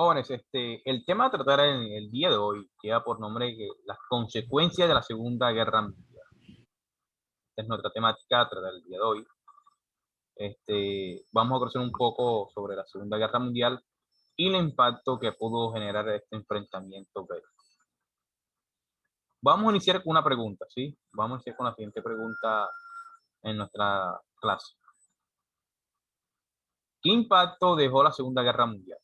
Jóvenes, el tema a tratar en el día de hoy lleva por nombre las consecuencias de la Segunda Guerra Mundial. Esta es nuestra temática a tratar el día de hoy. Vamos a conocer un poco sobre la Segunda Guerra Mundial y el impacto que pudo generar este enfrentamiento bélico. Vamos a iniciar con una pregunta, ¿sí? Vamos a iniciar con la siguiente pregunta en nuestra clase. ¿Qué impacto dejó la Segunda Guerra Mundial?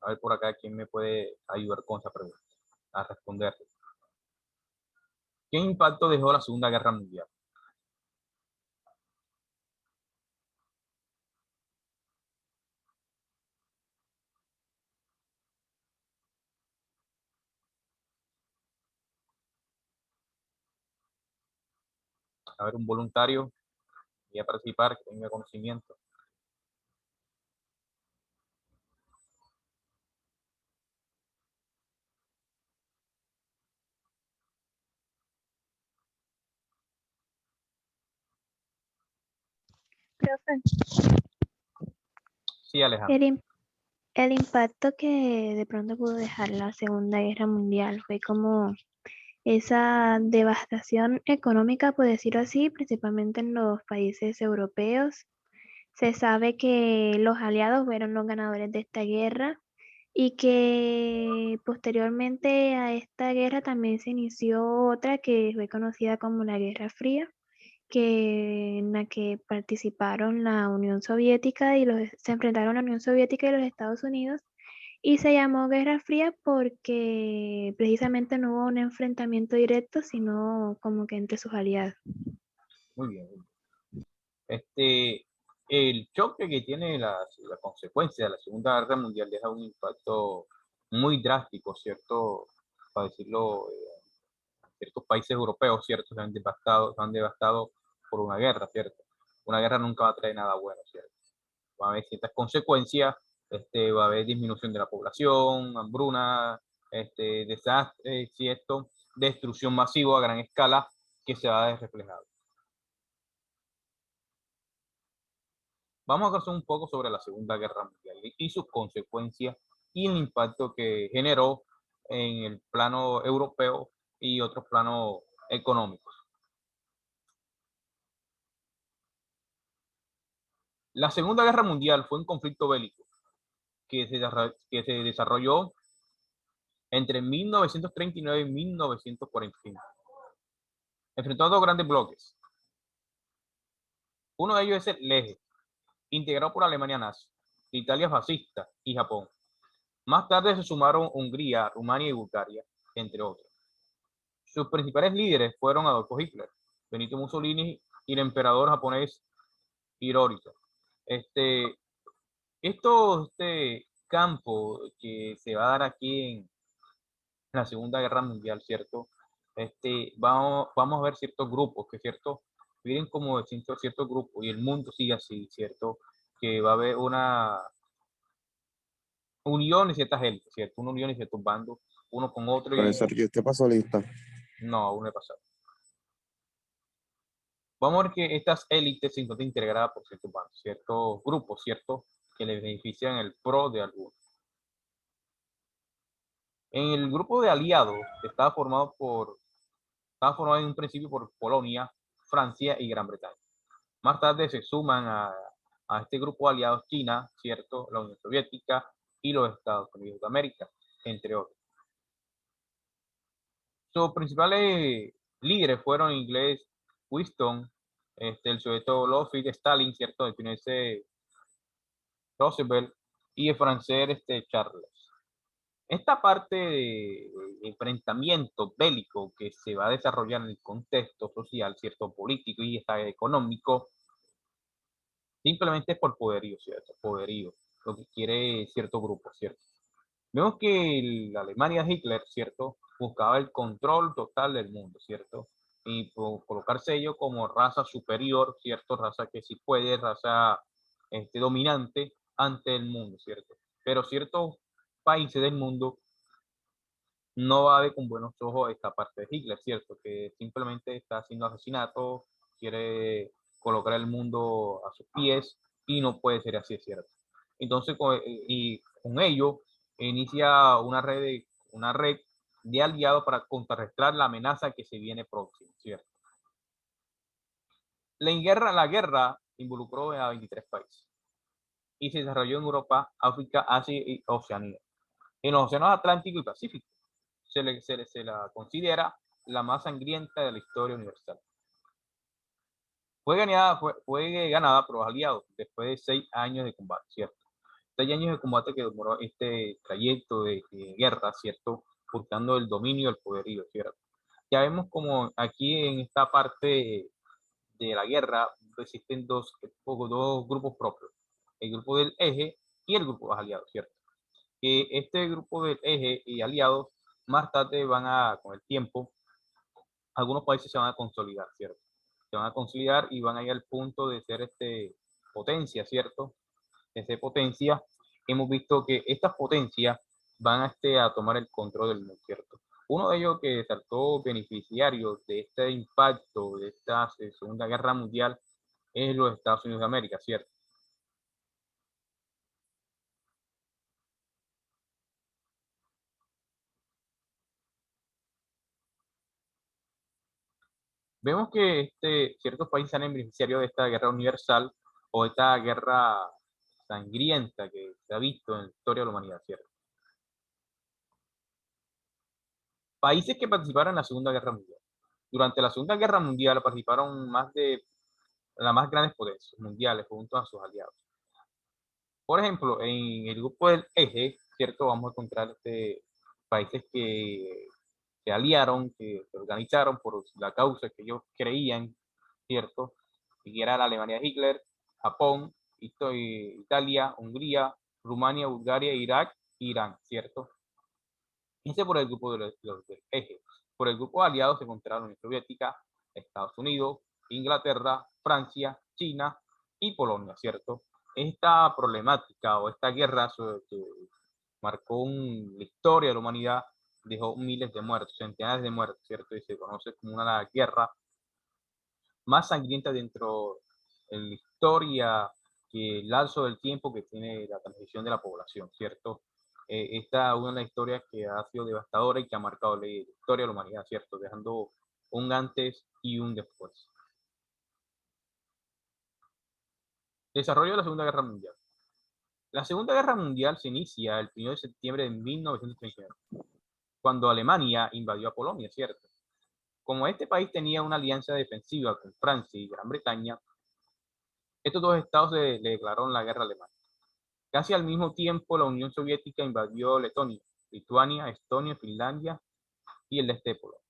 A ver por acá quién me puede ayudar con esa pregunta, a responder. ¿Qué impacto dejó la Segunda Guerra Mundial? A ver, un voluntario y a participar, que tenga conocimiento. Profe, Sí, Alejandro. el impacto que de pronto pudo dejar la Segunda Guerra Mundial fue como esa devastación económica, por decirlo así, principalmente en los países europeos. Se sabe que los aliados fueron los ganadores de esta guerra y que posteriormente a esta guerra también se inició otra que fue conocida como la Guerra Fría, en la que participaron la Unión Soviética se enfrentaron la Unión Soviética y los Estados Unidos, y se llamó Guerra Fría porque precisamente no hubo un enfrentamiento directo, sino como que entre sus aliados. Muy bien. Este, el choque que tiene la consecuencia de la Segunda Guerra Mundial deja un impacto muy drástico, ¿cierto? Para decirlo, ciertos países europeos, ¿cierto? Se han devastado por una guerra, ¿cierto? Una guerra nunca va a traer nada bueno, ¿cierto? Va a haber ciertas consecuencias, va a haber disminución de la población, hambruna, desastres, ¿cierto? Destrucción masiva a gran escala que se va a ver reflejado. Vamos a conocer un poco sobre la Segunda Guerra Mundial y sus consecuencias y el impacto que generó en el plano europeo y otros planos económicos. La Segunda Guerra Mundial fue un conflicto bélico que se desarrolló entre 1939 y 1945. Enfrentó a dos grandes bloques. Uno de ellos es el eje, integrado por Alemania nazi, Italia fascista y Japón. Más tarde se sumaron Hungría, Rumania y Bulgaria, entre otros. Sus principales líderes fueron Adolfo Hitler, Benito Mussolini y el emperador japonés Hirohito. Este, este campo que se va a dar aquí en la Segunda Guerra Mundial, ¿cierto? Vamos a ver ciertos grupos que, ¿cierto? Miren como ciertos grupos y el mundo sigue así, ¿cierto? Que va a haber una unión de ciertas élites, ¿cierto? Una unión de ciertos bandos, uno con otro y Profesor, ¿y usted pasó lista? no, aún no he pasado. Vamos a ver que estas élites se encuentran integradas por ciertos bandos, ciertos grupos, ¿cierto? Que les benefician el pro de algunos. En el grupo de aliados estaba formado en un principio por Polonia, Francia y Gran Bretaña. Más tarde se suman a este grupo de aliados China, ¿cierto? La Unión Soviética y los Estados Unidos de América, entre otros. Sus principales líderes fueron el inglés Winston, el sueco Lofit Stalin, ¿cierto? El finlandés Roosevelt y el francés Charles. Esta parte de enfrentamiento bélico que se va a desarrollar en el contexto social, cierto, político y económico, simplemente es por poderío, ¿cierto? Poderío, lo que quiere cierto grupo, ¿cierto? Vemos que la Alemania de Hitler, ¿cierto? Buscaba el control total del mundo, ¿cierto? Y colocarse ello como raza superior, ¿cierto? Raza que sí puede, raza dominante ante el mundo, ¿cierto? Pero ciertos países del mundo no va a ver con buenos ojos esta parte de Hitler, ¿cierto? Que simplemente está haciendo asesinatos, quiere colocar el mundo a sus pies y no puede ser así, es cierto. Entonces, con ello, inicia una red de aliados para contrarrestar la amenaza que se viene próxima, ¿cierto? La guerra involucró a 23 países y se desarrolló en Europa, África, Asia y Oceanía. En los océanos Atlántico y Pacífico se la considera la más sangrienta de la historia universal. Fue ganada por los aliados después de 6 años de combate, ¿cierto? 6 años de combate que demoró este trayecto de guerra, ¿cierto? Buscando el dominio del poderío, ¿cierto? Ya vemos como aquí en esta parte de la guerra existen dos grupos propios, el grupo del eje y el grupo de los aliados, ¿cierto? Este grupo del eje y aliados más tarde con el tiempo, algunos países se van a consolidar, ¿cierto? Se van a consolidar y van a ir al punto de ser potencia, ¿cierto? De ser potencia, hemos visto que estas potencias van a tomar el control del mundo, ¿cierto? Uno de ellos que saltó beneficiario de este impacto de esta Segunda Guerra Mundial es los Estados Unidos de América, ¿cierto? Vemos que ciertos países salen beneficiarios de esta guerra universal o esta guerra sangrienta que se ha visto en la historia de la humanidad, ¿cierto? Países que participaron en la Segunda Guerra Mundial. Durante la Segunda Guerra Mundial participaron más de las más grandes potencias mundiales junto a sus aliados. Por ejemplo, en el grupo del eje, ¿cierto? Vamos a encontrar países que se aliaron, que se organizaron por la causa que ellos creían, ¿cierto? Y era la Alemania de Hitler, Japón, Italia, Hungría, Rumania, Bulgaria, Irak, Irán, ¿cierto? Ese por el grupo de los del eje. Por el grupo de aliados se encontraron la Unión Soviética, Estados Unidos, Inglaterra, Francia, China y Polonia, ¿cierto? Esta problemática o esta guerra que marcó la historia de la humanidad dejó miles de muertos, centenares de muertos, ¿cierto? Y se conoce como una de las guerras más sangrientas dentro de la historia que el lapso del tiempo que tiene la transición de la población, ¿cierto? Esta es una de las historias que ha sido devastadora y que ha marcado la historia de la humanidad, ¿cierto? Dejando un antes y un después. Desarrollo de la Segunda Guerra Mundial. La Segunda Guerra Mundial se inicia el 1 de septiembre de 1939, cuando Alemania invadió a Polonia, ¿cierto? Como este país tenía una alianza defensiva con Francia y Gran Bretaña, estos dos estados le declararon la guerra a Alemania. Casi al mismo tiempo, la Unión Soviética invadió Letonia, Lituania, Estonia, Finlandia y el este de Polonia.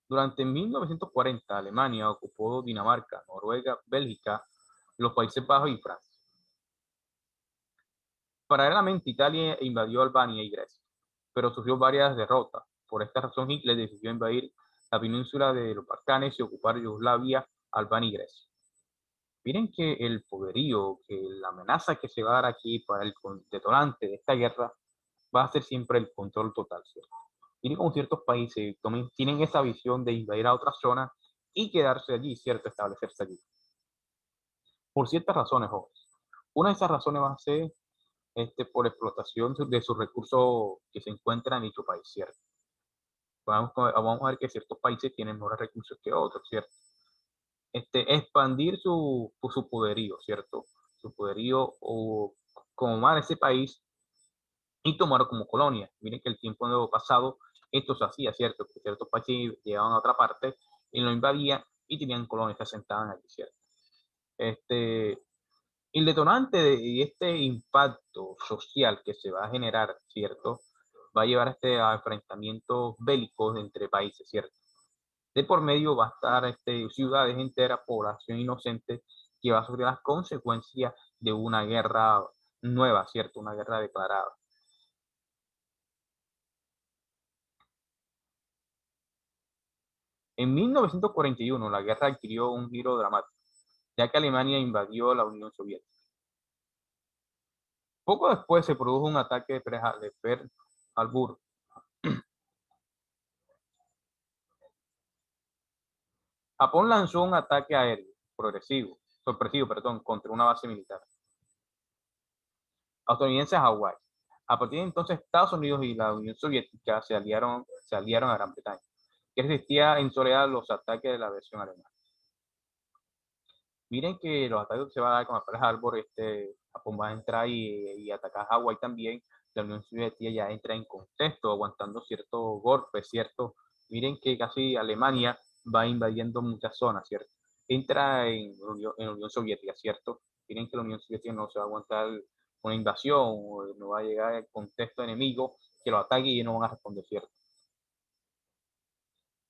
Durante 1940, Alemania ocupó Dinamarca, Noruega, Bélgica, los Países Bajos y Francia. Paralelamente, Italia invadió Albania y Grecia, pero sufrió varias derrotas. Por esta razón, Hitler decidió invadir la península de los Balcanes y ocupar Yugoslavia, Albania y Grecia. Miren que el poderío, que la amenaza que se va a dar aquí para el detonante de esta guerra va a ser siempre el control total, ¿cierto? Miren como ciertos países tienen esa visión de invadir a otras zonas y quedarse allí, ¿cierto? Establecerse allí. Por ciertas razones, jóvenes. Una de esas razones va a ser por explotación de sus recursos que se encuentran en dicho país, ¿cierto? Vamos a ver que ciertos países tienen mejores recursos que otros, ¿cierto? Expandir su poderío, ¿cierto? Su poderío o tomar ese país y tomarlo como colonia. Miren que el tiempo pasado esto se hacía, ¿cierto? Que ciertos países llegaban a otra parte y lo invadían y tenían colonias que se asentaban allí, ¿cierto? El detonante de este impacto social que se va a generar, ¿cierto? Va a llevar a enfrentamientos bélicos entre países, ¿cierto? De por medio va a estar ciudades enteras, población inocente, que va a sufrir las consecuencias de una guerra nueva, ¿cierto? Una guerra declarada. En 1941, la guerra adquirió un giro dramático, ya que Alemania invadió la Unión Soviética. Poco después se produjo un ataque de Pearl Harbor. Japón lanzó un ataque aéreo sorpresivo, perdón, contra una base militar estadounidense a Hawái. A partir de entonces, Estados Unidos y la Unión Soviética se aliaron a Gran Bretaña, que resistía en soledad los ataques de la versión alemana. Miren que los ataques que se van a dar con Pearl Harbor, Japón va a entrar y atacar Hawái también. La Unión Soviética ya entra en contexto, aguantando ciertos golpes, ¿cierto? Miren que casi Alemania va invadiendo muchas zonas, ¿cierto? Entra en Unión Soviética, ¿cierto? Miren que la Unión Soviética no se va a aguantar una invasión, o no va a llegar el contexto enemigo que lo ataque y no van a responder, ¿cierto?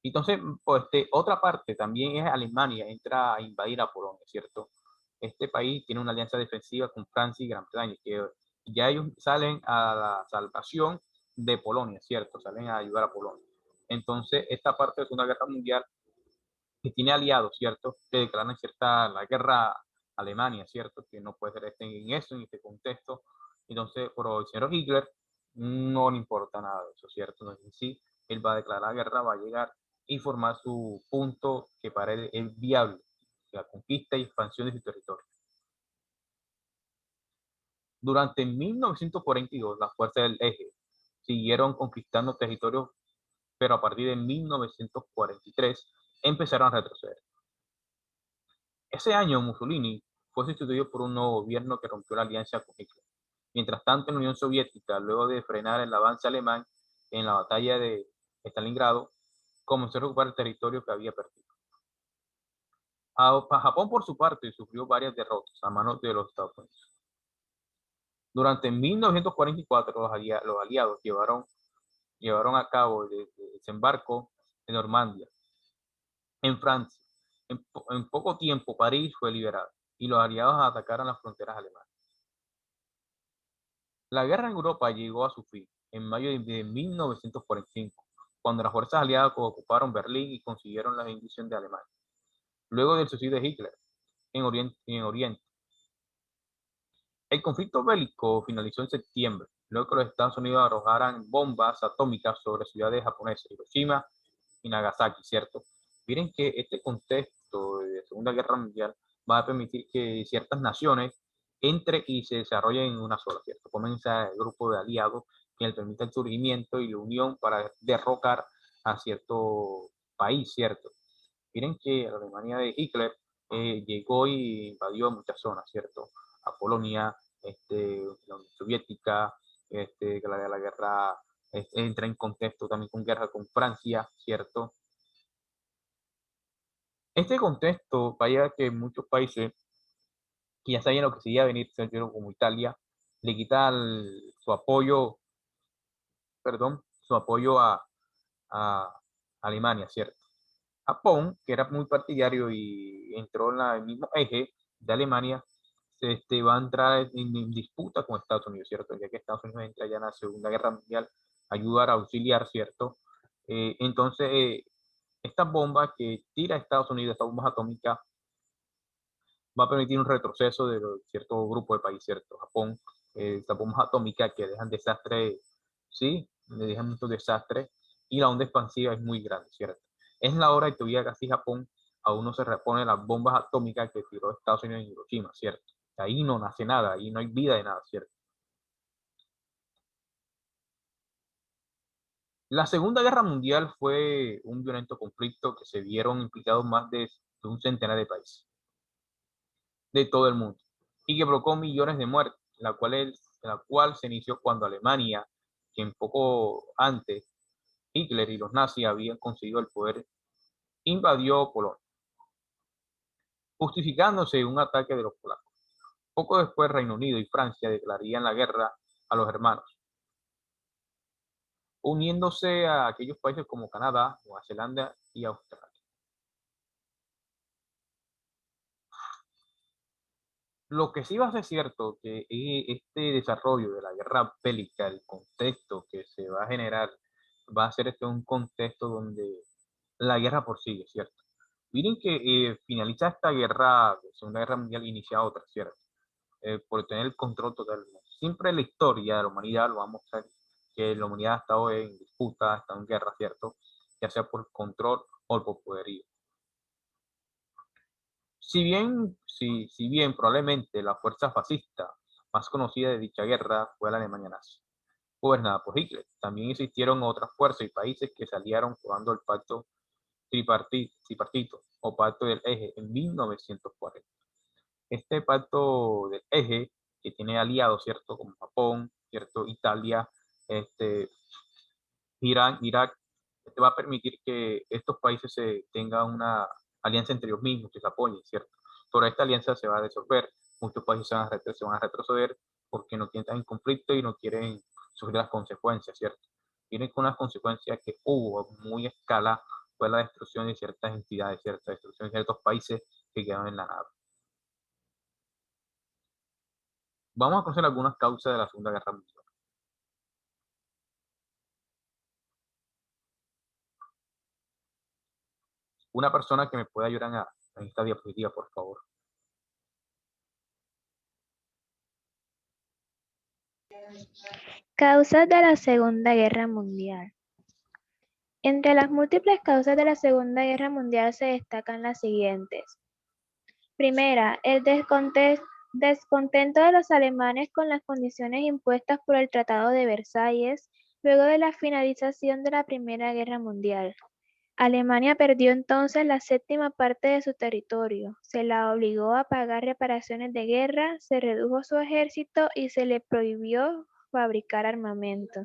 Entonces, pues, otra parte también es Alemania, entra a invadir a Polonia, ¿cierto? Este país tiene una alianza defensiva con Francia y Gran Bretaña, que ya ellos salen a la salvación de Polonia, ¿cierto? Salen a ayudar a Polonia. Entonces, esta parte de la Segunda Guerra Mundial, que tiene aliados, ¿cierto? Que declaran cierta la guerra a Alemania, ¿cierto? Que no puede ser en eso, en este contexto. Entonces, pero el señor Hitler no le importa nada de eso, ¿cierto? Entonces, sí, él va a declarar guerra, va a llegar y formar su punto que para él es viable, la conquista y expansión de su territorio. Durante 1942, las fuerzas del eje siguieron conquistando territorios, pero a partir de 1943 empezaron a retroceder. Ese año Mussolini fue sustituido por un nuevo gobierno que rompió la alianza con Hitler. Mientras tanto, en la Unión Soviética, luego de frenar el avance alemán en la batalla de Stalingrado, comenzó a recuperar el territorio que había perdido. Japón, por su parte, sufrió varias derrotas a manos de los Estados Unidos. Durante 1944, los aliados llevaron a cabo el desembarco de Normandía, en Francia. En poco tiempo, París fue liberado y los aliados atacaron las fronteras alemanas. La guerra en Europa llegó a su fin en mayo de 1945, cuando las fuerzas aliadas ocuparon Berlín y consiguieron la rendición de Alemania. Luego del suicidio de Hitler en Oriente, el conflicto bélico finalizó en septiembre, luego que los Estados Unidos arrojaran bombas atómicas sobre ciudades japonesas, Hiroshima y Nagasaki, ¿cierto? Miren que este contexto de Segunda Guerra Mundial va a permitir que ciertas naciones entren y se desarrollen en una sola, ¿cierto? Comienza el grupo de aliados que le permite el surgimiento y la unión para derrocar a cierto país, ¿cierto? Miren que la Alemania de Hitler llegó y invadió muchas zonas, ¿cierto? A Polonia, la Unión Soviética, que la guerra entra en contexto también con guerra con Francia, ¿cierto? Este contexto, vaya que muchos países que ya sabían lo que se iba a venir, como Italia, le quita su apoyo, perdón, su apoyo a Alemania, ¿cierto? Japón, que era muy partidario y entró en el mismo eje de Alemania, va a entrar en disputa con Estados Unidos, ¿cierto? Ya que Estados Unidos entra ya en la Segunda Guerra Mundial a ayudar a auxiliar, ¿cierto? Entonces, estas bombas que tira Estados Unidos, estas bombas atómicas, va a permitir un retroceso de cierto grupo de países, ¿cierto? Japón, estas bombas atómicas que dejan desastre, sí, le dejan muchos desastres y la onda expansiva es muy grande, ¿cierto? Es la hora de que todavía casi Japón aún no se repone las bombas atómicas que tiró Estados Unidos en Hiroshima, ¿cierto? Ahí no nace nada, ahí no hay vida de nada, ¿cierto? La Segunda Guerra Mundial fue un violento conflicto que se vieron implicados más de un centenar de países de todo el mundo y que provocó millones de muertes, la cual se inició cuando Alemania, que un poco antes Hitler y los nazis habían conseguido el poder, invadió Polonia, justificándose un ataque de los polacos. Poco después, Reino Unido y Francia declararían la guerra a los hermanos, uniéndose a aquellos países como Canadá, Nueva Zelanda y Australia. Lo que sí va a ser cierto que este desarrollo de la guerra bélica, el contexto que se va a generar, va a ser un contexto donde la guerra prosigue, ¿cierto? Miren que finaliza esta guerra, Segunda Guerra Mundial, inicia otra, ¿cierto? Por tener el control total. Siempre en la historia de la humanidad lo vamos a ver, que la humanidad ha estado en disputa, ha estado en guerra, ¿cierto? Ya sea por control o por poderío. Si bien probablemente la fuerza fascista más conocida de dicha guerra fue la Alemania nazi, gobernada por Hitler, también existieron otras fuerzas y países que se aliaron formando el pacto tripartito o pacto del eje en 1940. Este pacto del eje, que tiene aliados, ¿cierto? Como Japón, ¿cierto? Italia, este, Irán, Irak, va a permitir que estos países tengan una alianza entre ellos mismos, que se apoyen, ¿cierto? Toda esta alianza se va a disolver, muchos países se van a retroceder porque no quieren estar en conflicto y no quieren sufrir las consecuencias, ¿cierto? Tienen con unas consecuencias que hubo muy a escala, fue la destrucción de ciertas entidades, cierta destrucción de ciertos países que quedaron en la nada. Vamos a conocer algunas causas de la Segunda Guerra Mundial. Una persona que me pueda ayudar en esta diapositiva, por favor. Causas de la Segunda Guerra Mundial. Entre las múltiples causas de la Segunda Guerra Mundial se destacan las siguientes. Primera, el descontento de los alemanes con las condiciones impuestas por el Tratado de Versalles luego de la finalización de la Primera Guerra Mundial. Alemania perdió entonces la séptima parte de su territorio, se la obligó a pagar reparaciones de guerra, se redujo su ejército y se le prohibió fabricar armamento.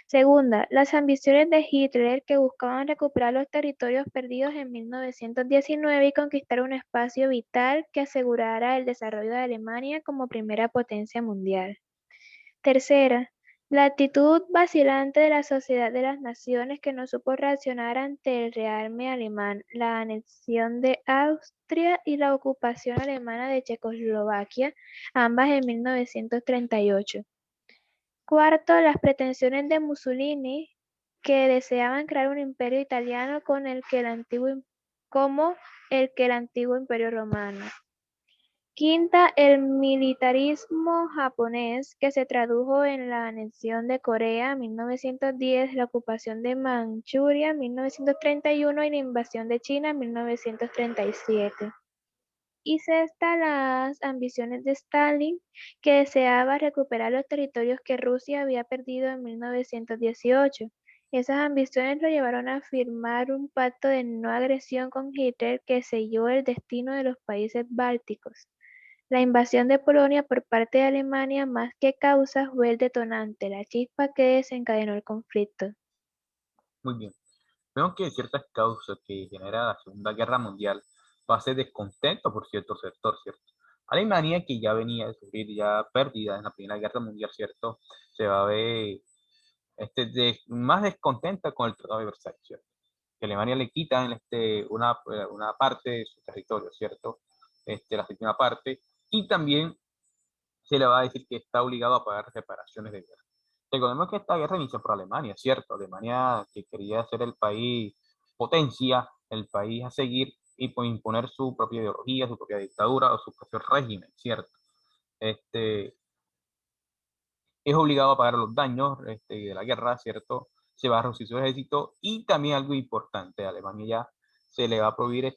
Segunda, las ambiciones de Hitler que buscaban recuperar los territorios perdidos en 1919 y conquistar un espacio vital que asegurara el desarrollo de Alemania como primera potencia mundial. Tercera, la actitud vacilante de la Sociedad de las Naciones que no supo reaccionar ante el rearme alemán, la anexión de Austria y la ocupación alemana de Checoslovaquia, ambas en 1938. Cuarto, las pretensiones de Mussolini, que deseaban crear un imperio italiano como el que el antiguo imperio romano. Quinta, el militarismo japonés, que se tradujo en la anexión de Corea en 1910, la ocupación de Manchuria en 1931 y la invasión de China en 1937. Y sexta, las ambiciones de Stalin, que deseaba recuperar los territorios que Rusia había perdido en 1918. Esas ambiciones lo llevaron a firmar un pacto de no agresión con Hitler que selló el destino de los países bálticos. La invasión de Polonia por parte de Alemania, más que causa, fue el detonante, la chispa que desencadenó el conflicto. Muy bien. Vemos que ciertas causas que genera la Segunda Guerra Mundial va a ser descontento por cierto sector, ¿cierto? Alemania, que ya venía de sufrir ya pérdidas en la Primera Guerra Mundial, ¿cierto? Se va a ver más descontenta con el Tratado de Versalles, ¿cierto? Que Alemania le quitan una parte de su territorio, ¿cierto? La séptima parte, y también se le va a decir que está obligado a pagar reparaciones de guerra. Recordemos que esta guerra inició por Alemania, ¿cierto? Alemania que quería ser el país potencia, el país a seguir y pues, imponer su propia ideología, su propia dictadura o su propio régimen, ¿cierto? Este, es obligado a pagar los daños de la guerra, ¿cierto? Se va a reducir su ejército y también algo importante, a Alemania ya se le va a prohibir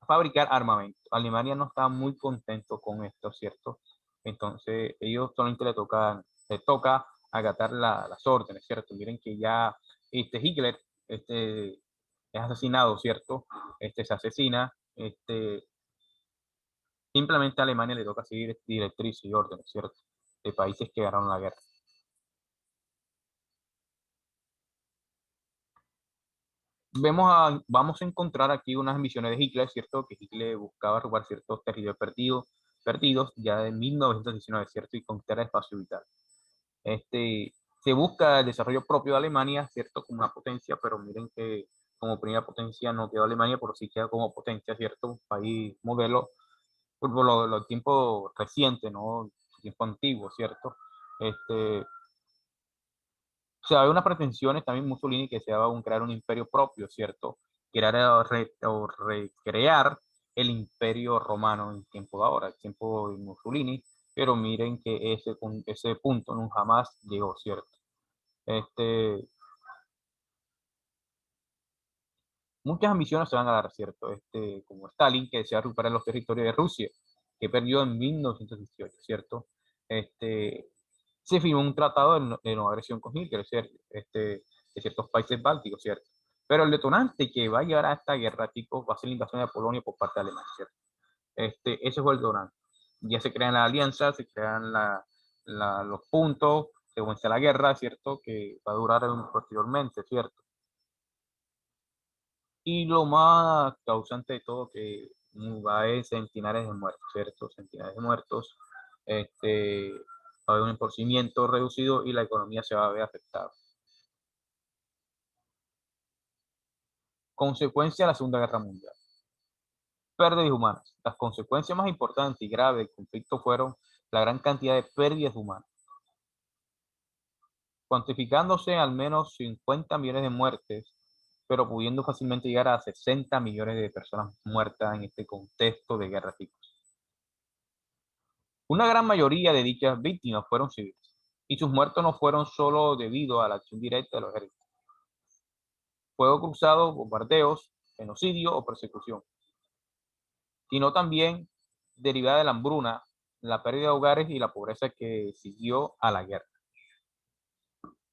fabricar armamento. Alemania no está muy contento con esto, ¿cierto? Entonces ellos solamente le toca acatar las órdenes, ¿cierto? Miren que ya Hitler es asesinado, ¿cierto? Se asesina, simplemente a Alemania le toca seguir directrices y órdenes, ¿cierto? De países que ganaron la guerra. Vamos a encontrar aquí unas misiones de Hitler, ¿cierto? Que Hitler buscaba robar ciertos territorios perdidos ya en 1919, ¿cierto? Y conquistar el espacio vital. Se busca el desarrollo propio de Alemania, ¿cierto? Como una potencia, pero miren que como primera potencia no quedó Alemania, pero sí queda como potencia, ¿cierto? Un país modelo por los tiempos recientes, ¿no? Tiempo antiguo, ¿cierto? O sea, hay unas pretensiones también Mussolini que se daba crear un imperio propio, ¿cierto? Que era o recrear el imperio romano en tiempo de ahora, el tiempo de Mussolini, pero miren que ese punto no jamás llegó, ¿cierto? Este, muchas ambiciones se van a dar, ¿cierto? Como Stalin, que desea recuperar los territorios de Rusia, que perdió en 1918, ¿cierto? Este, Se firmó un tratado de no agresión con Hitler, ¿cierto? De ciertos países bálticos, ¿cierto? Pero el detonante que va a llevar a esta guerra, chicos, va a ser la invasión de Polonia por parte de Alemania, ¿cierto? Ese fue el detonante. Ya se crean las alianzas, se crean los puntos, se comienza la guerra, ¿cierto? Que va a durar posteriormente, ¿cierto? Y lo más causante de todo que va a haber centenares de muertos, ¿cierto? Centenares de muertos. Este, Va a haber un empobrecimiento reducido y la economía se va a ver afectada. Consecuencia de la Segunda Guerra Mundial. Pérdidas humanas. Las consecuencias más importantes y graves del conflicto fueron la gran cantidad de pérdidas humanas, cuantificándose al menos 50 millones de muertes, pero pudiendo fácilmente llegar a 60 millones de personas muertas en este contexto de guerra. Una gran mayoría de dichas víctimas fueron civiles, y sus muertos no fueron solo debido a la acción directa de los ejércitos. Fuego cruzado, bombardeos, genocidio o persecución, sino también derivada de la hambruna, la pérdida de hogares y la pobreza que siguió a la guerra.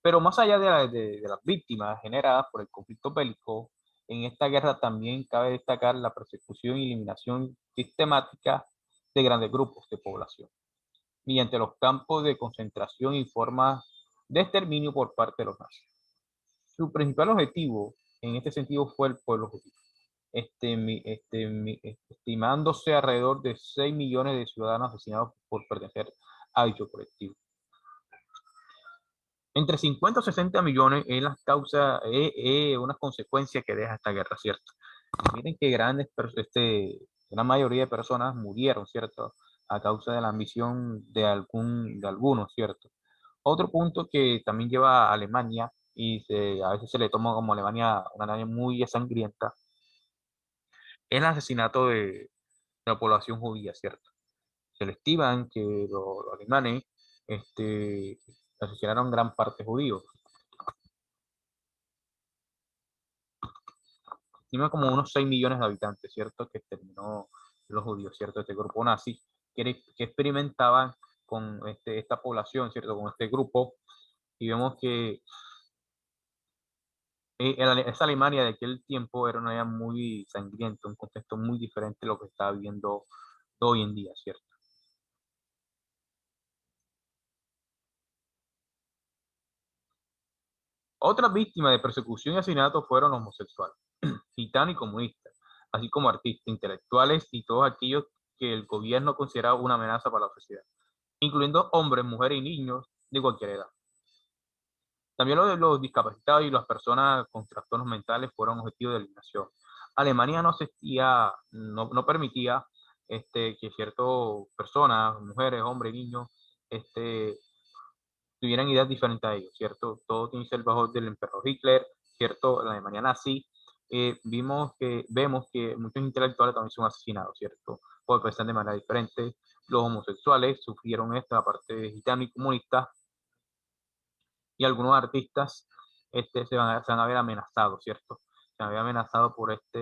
Pero más allá de las víctimas generadas por el conflicto bélico, en esta guerra también cabe destacar la persecución y eliminación sistemática de grandes grupos de población, mediante los campos de concentración y formas de exterminio por parte de los nazis. Su principal objetivo en este sentido fue el pueblo judío, estimándose alrededor de 6 millones de ciudadanos asesinados por pertenecer a dicho colectivo. Entre 50 o 60 millones es la causa, una consecuencia que deja esta guerra, ¿cierto? Miren que una mayoría de personas murieron, ¿cierto? A causa de la ambición de algunos, ¿cierto? Otro punto que también lleva a Alemania, y a veces se le toma como Alemania una Alemania muy sangrienta, es el asesinato de la población judía, ¿cierto? Se le estiman que los alemanes este, asesinaron gran parte judíos. Estima como unos 6 millones de habitantes, ¿cierto? Que terminó los judíos, ¿cierto? Este grupo nazi, que experimentaban con esta población, ¿cierto? Con este grupo, y vemos que esa Alemania de aquel tiempo era una Alemania muy sangrienta, un contexto muy diferente a lo que está viviendo hoy en día, ¿cierto? Otras víctimas de persecución y asesinato fueron los homosexuales, gitanos y comunistas, así como artistas, intelectuales y todos aquellos que el gobierno consideraba una amenaza para la sociedad, incluyendo hombres, mujeres y niños de cualquier edad. También los discapacitados y las personas con trastornos mentales fueron objetivos de eliminación. Alemania no permitía que ciertas personas, mujeres, hombres, niños, este, tuvieran ideas diferentes a ellos, ¿cierto? Todo tiene que ser bajo del emperador Hitler, ¿cierto? La Alemania nazi. Vemos que muchos intelectuales también son asesinados, ¿cierto? Porque pensan de manera diferente. Los homosexuales sufrieron esto, la parte de gitano y comunista, y algunos artistas se van a ver amenazados, ¿cierto? Se van a ver amenazados por esta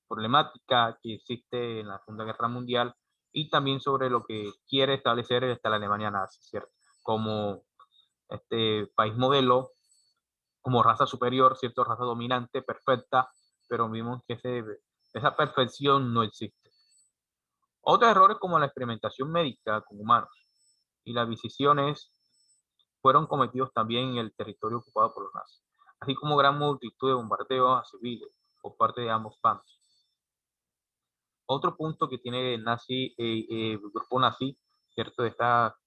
problemática que existe en la Segunda Guerra Mundial y también sobre lo que quiere establecer la Alemania nazi, ¿cierto? Como país modelo, como raza superior, ¿cierto? Raza dominante, perfecta, pero vimos que esa perfección no existe. Otros errores como la experimentación médica con humanos y las decisiones fueron cometidos también en el territorio ocupado por los nazis, así como gran multitud de bombardeos a civiles por parte de ambos bandos. Otro punto que tiene el grupo nazi, ¿cierto?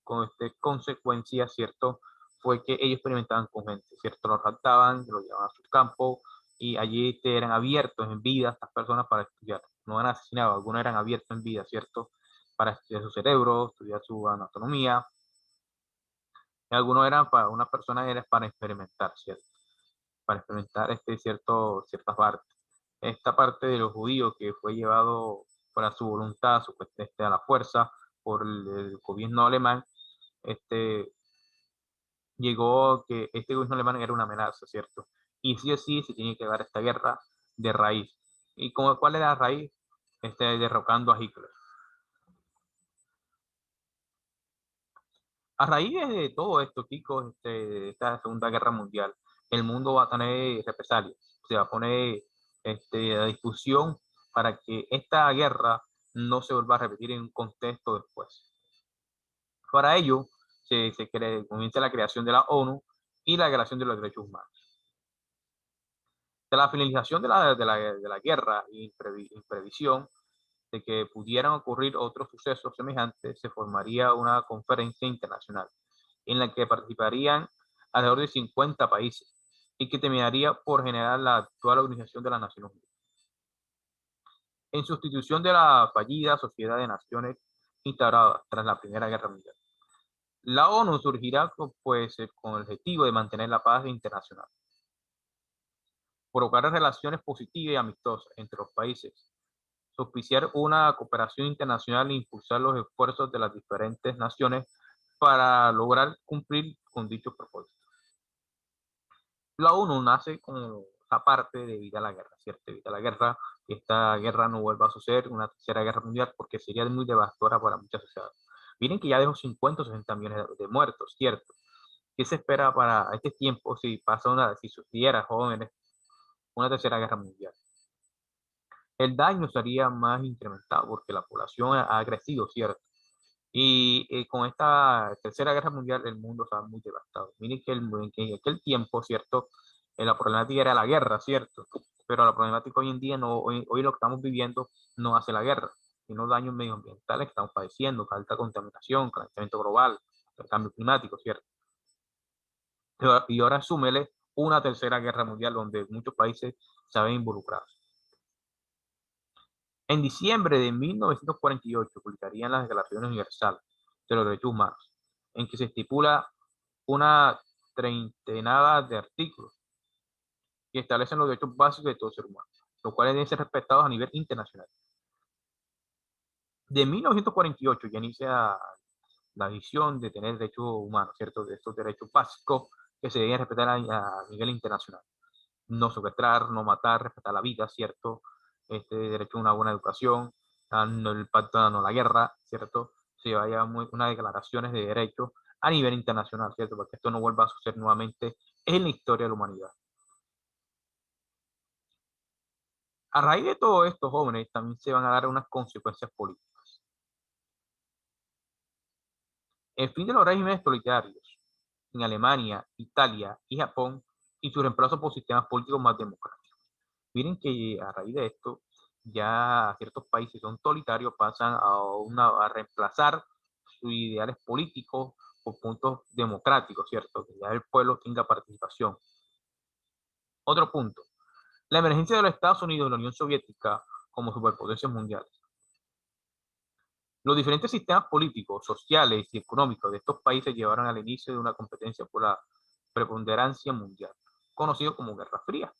Con consecuencia, ¿cierto? Fue que ellos experimentaban con gente, ¿cierto? Los raptaban, los llevaban a sus campos y allí eran abiertos en vida estas personas para estudiar. No eran asesinados, algunos eran abiertos en vida, ¿cierto? Para estudiar su cerebro, estudiar su anatomía. Y algunos eran para una persona, era para experimentar, ¿cierto? Para experimentar ciertas partes. Esta parte de los judíos que fue llevado para su voluntad, a la fuerza por el gobierno alemán, llegó que este gobierno alemán era una amenaza, ¿cierto? Y sí o sí se tiene que dar esta guerra de raíz. ¿Y cuál es la raíz? Derrocando a Hitler. A raíz de todo esto, chicos, de esta Segunda Guerra Mundial, el mundo va a tener represalias. Se va a poner a discusión para que esta guerra no se vuelva a repetir en un contexto después. Para ello, comienza la creación de la ONU y la Declaración de los Derechos Humanos. De la finalización de la guerra y en previsión de que pudieran ocurrir otros sucesos semejantes, se formaría una conferencia internacional en la que participarían alrededor de 50 países y que terminaría por generar la actual Organización de las Naciones Unidas. En sustitución de la fallida Sociedad de Naciones instaurada tras la Primera Guerra Mundial. La ONU surgirá pues, con el objetivo de mantener la paz internacional, provocar relaciones positivas y amistosas entre los países, auspiciar una cooperación internacional e impulsar los esfuerzos de las diferentes naciones para lograr cumplir con dichos propósitos. La ONU nace como esa parte de evitar la guerra, ¿cierto? Evitar la guerra, que esta guerra no vuelva a suceder, una tercera guerra mundial, porque sería muy devastadora para muchas sociedades. Miren que ya dejó 50 o 60 millones de muertos, ¿cierto? ¿Qué se espera para este tiempo si sucediera, jóvenes, una tercera guerra mundial? El daño sería más incrementado porque la población ha crecido, ¿cierto? Y con esta tercera guerra mundial el mundo estaba muy devastado. Miren que, en aquel tiempo, ¿cierto? La problemática era la guerra, ¿cierto? Pero la problemática hoy en día, no, hoy lo que estamos viviendo no hace la guerra, sino daños medioambientales que estamos padeciendo, alta contaminación, calentamiento global, el cambio climático, ¿cierto? Y ahora súmele una tercera guerra mundial donde muchos países se ven involucrados. En diciembre de 1948 publicarían las Declaraciones Universales de los Derechos Humanos, en que se estipula una treintena de artículos que establecen los derechos básicos de todo ser humano, los cuales deben ser respetados a nivel internacional. De 1948 ya inicia la visión de tener derechos humanos, ¿cierto? De estos derechos básicos que se deben respetar a nivel internacional. No secuestrar, no matar, respetar la vida, ¿cierto? Derecho a una buena educación, el pacto de no la guerra, ¿cierto? Se vaya unas declaraciones de derechos a nivel internacional, ¿cierto? Para que esto no vuelva a suceder nuevamente en la historia de la humanidad. A raíz de todo esto, jóvenes, también se van a dar unas consecuencias políticas. El fin de los regímenes totalitarios en Alemania, Italia y Japón y su reemplazo por sistemas políticos más democráticos. Miren que a raíz de esto, ya ciertos países son totalitarios pasan a reemplazar sus ideales políticos por puntos democráticos, ¿cierto? Que ya el pueblo tenga participación. Otro punto, la emergencia de los Estados Unidos y la Unión Soviética como superpotencias mundiales. Los diferentes sistemas políticos, sociales y económicos de estos países llevaron al inicio de una competencia por la preponderancia mundial, conocido como Guerra Fría.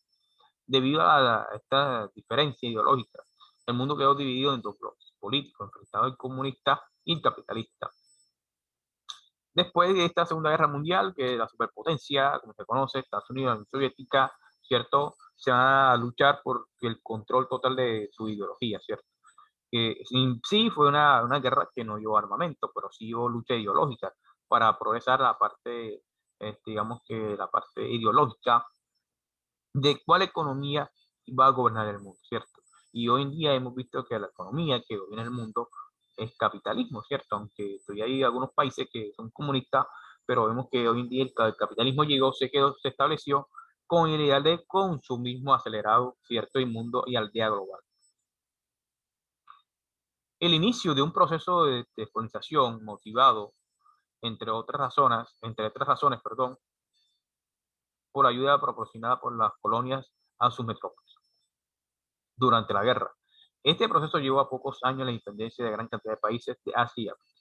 Debido a esta diferencia ideológica, el mundo quedó dividido en dos bloques políticos, enfrentados el comunista y el capitalista. Después de esta Segunda Guerra Mundial, que la superpotencia, como se conoce, Estados Unidos y la Unión Soviética, ¿cierto? Se van a luchar por el control total de su ideología, ¿cierto? Que sí fue una guerra que no llevó armamento, pero sí hubo lucha ideológica para progresar la parte, digamos que la parte ideológica de cuál economía va a gobernar el mundo, ¿cierto? Y hoy en día hemos visto que la economía que gobierna el mundo es capitalismo, ¿cierto? Aunque todavía hay algunos países que son comunistas, pero vemos que hoy en día el capitalismo llegó, se quedó, se estableció con el ideal de consumismo acelerado, ¿cierto? Y mundo y aldea global. El inicio de un proceso de descolonización motivado, entre otras razones, perdón, por ayuda proporcionada por las colonias a sus metrópolis durante la guerra. Este proceso llevó a pocos años la independencia de gran cantidad de países de Asia y África.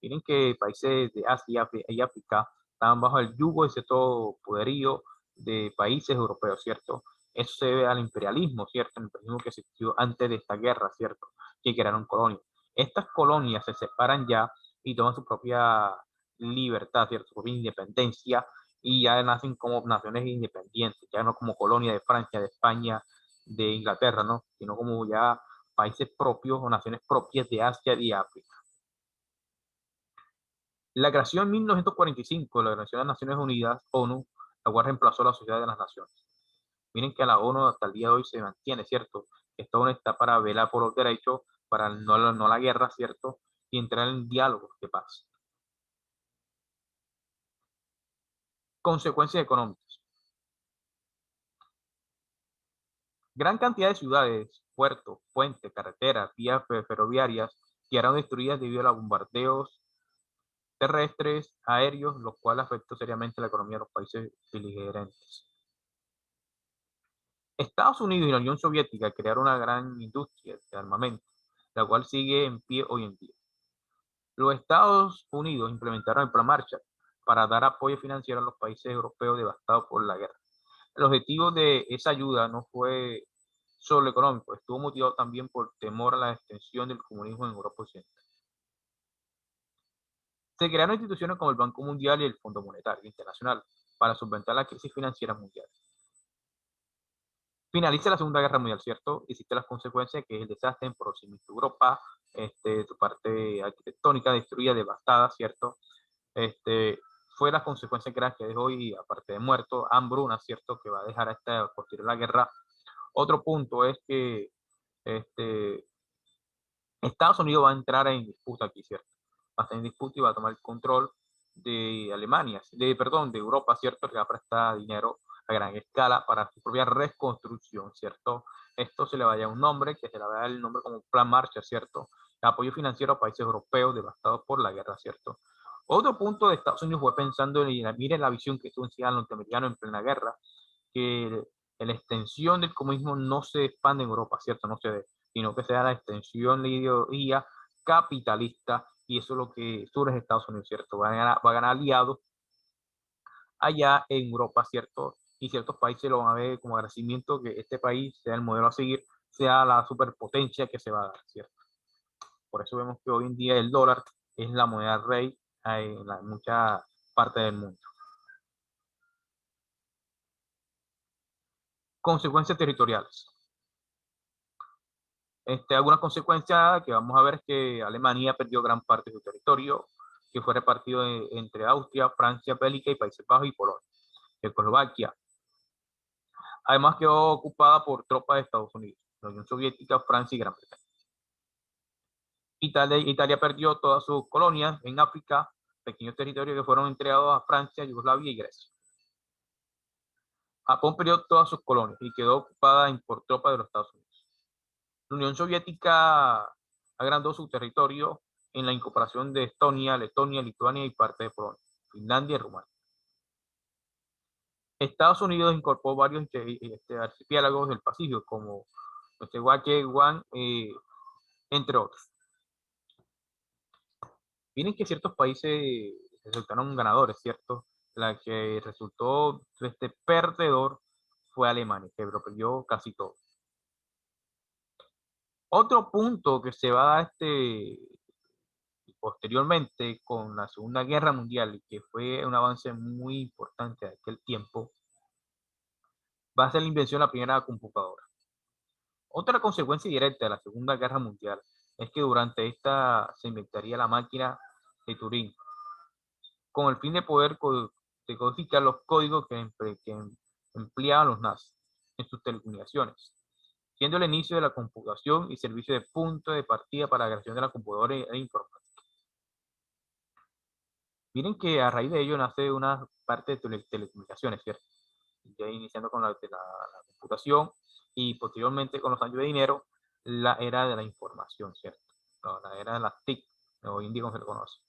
Miren que países de Asia y África estaban bajo el yugo de cierto poderío de países europeos, ¿cierto? Eso se debe al imperialismo, ¿cierto? El imperialismo que existió antes de esta guerra, ¿cierto? Que crearon colonias. Estas colonias se separan ya y toman su propia libertad, ¿cierto? Su propia independencia y ya nacen como naciones independientes, ya no como colonia de Francia, de España de Inglaterra, ¿no? Sino como ya países propios o naciones propias de Asia y África. La creación en 1945 de la Organización de las Naciones Unidas, ONU, la cual reemplazó a la Sociedad de las Naciones. Miren que la ONU hasta el día de hoy se mantiene, ¿cierto? Esta ONU está para velar por los derechos, para no la guerra, ¿cierto? Y entrar en diálogos de paz. Consecuencias económicas. Gran cantidad de ciudades, puertos, puentes, carreteras, vías ferroviarias quedaron destruidas debido a los bombardeos terrestres, aéreos, lo cual afectó seriamente la economía de los países beligerantes. Estados Unidos y la Unión Soviética crearon una gran industria de armamento, la cual sigue en pie hoy en día. Los Estados Unidos implementaron el Plan Marshall para dar apoyo financiero a los países europeos devastados por la guerra. El objetivo de esa ayuda no fue solo económico, estuvo motivado también por temor a la extensión del comunismo en Europa Occidental. Se crearon instituciones como el Banco Mundial y el Fondo Monetario Internacional para solventar la crisis financiera mundial. Finaliza la Segunda Guerra Mundial, ¿cierto? Existen las consecuencias, que es el desastre en proximidad de Europa, su parte arquitectónica destruida, devastada, ¿cierto? Fue las consecuencias graves que dejó, y aparte de muertos, hambruna, ¿cierto? Que va a dejar esta posterior la guerra. Otro punto es que este, Estados Unidos va a entrar en disputa aquí, ¿cierto? Va a estar en disputa y va a tomar el control de Alemania, perdón, de Europa, ¿cierto? Que va a prestar dinero a gran escala para su propia reconstrucción, ¿cierto? Esto se le va a dar un nombre, que se le va a dar el nombre como Plan Marshall, ¿cierto? El apoyo financiero a países europeos devastados por la guerra, ¿cierto? Otro punto de Estados Unidos fue pensando en, miren la visión que tuvo el norteamericano en plena guerra, que la extensión del comunismo no se expande en Europa, ¿cierto? No se ve, sino que sea la extensión de la ideología capitalista, y eso es lo que surge en Estados Unidos, ¿cierto? Va a ganar aliados allá en Europa, ¿cierto? Y ciertos países lo van a ver como agradecimiento que este país sea el modelo a seguir, sea la superpotencia que se va a dar, ¿cierto? Por eso vemos que hoy en día el dólar es la moneda rey en muchas partes del mundo. Consecuencias territoriales. Algunas consecuencias que vamos a ver es que Alemania perdió gran parte de su territorio, que fue repartido entre Austria, Francia, Bélgica y Países Bajos y Polonia. Checoslovaquia, además, quedó ocupada por tropas de Estados Unidos, la Unión Soviética, Francia y Gran Bretaña. Italia perdió todas sus colonias en África, pequeños territorios que fueron entregados a Francia, Yugoslavia y Grecia. Japón perdió todas sus colonias y quedó ocupada por tropas de los Estados Unidos. La Unión Soviética agrandó su territorio en la incorporación de Estonia, Letonia, Lituania y parte de Polonia, Finlandia y Rumania. Estados Unidos incorporó varios archipiélagos del Pacífico, como Guam, entre otros. Miren que ciertos países resultaron ganadores, ¿cierto? La que resultó perdedor fue Alemania, que lo perdió casi todo. Otro punto que se va a dar posteriormente con la Segunda Guerra Mundial, y que fue un avance muy importante de aquel tiempo, va a ser la invención de la primera computadora. Otra consecuencia directa de la Segunda Guerra Mundial es que durante esta se inventaría la máquina de Turing, con el fin de poder decodificar los códigos que empleaban los nazis en sus telecomunicaciones, siendo el inicio de la computación y servicio de punto de partida para la creación de la computadora e informática. Miren que a raíz de ello nace una parte de telecomunicaciones, ¿cierto? Ya iniciando con la computación, y posteriormente con los años de dinero, la era de la información, ¿cierto? La era de las TIC, hoy en día como se le conoce.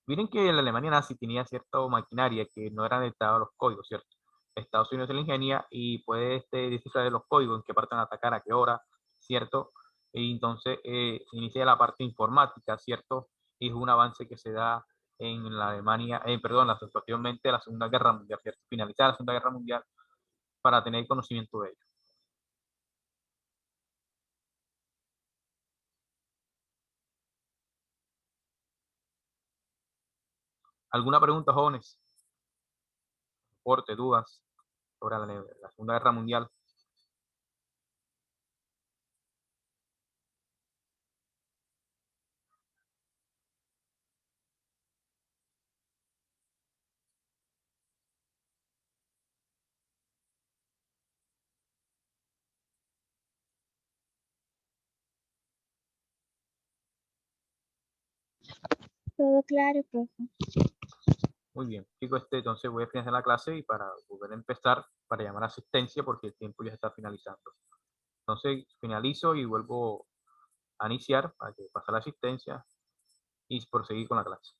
Miren que la Alemania nazi tenía cierta maquinaria que no era adaptada a los códigos, ¿cierto? Estados Unidos se la ingenia y puede descifrar de los códigos, en qué parte van a atacar, a qué hora, ¿cierto? Y entonces se inicia la parte informática, ¿cierto? Y es un avance que se da en la Alemania, perdón, actualmente la Segunda Guerra Mundial, ¿cierto? Finalizar la Segunda Guerra Mundial para tener conocimiento de ello. ¿Alguna pregunta, jóvenes? ¿Aporte, dudas sobre la Segunda Guerra Mundial? Todo claro, profe. Muy bien, chicos, entonces voy a finalizar la clase y para volver a empezar, para llamar a asistencia porque el tiempo ya está finalizando. Entonces finalizo y vuelvo a iniciar para que pase la asistencia y proseguir con la clase.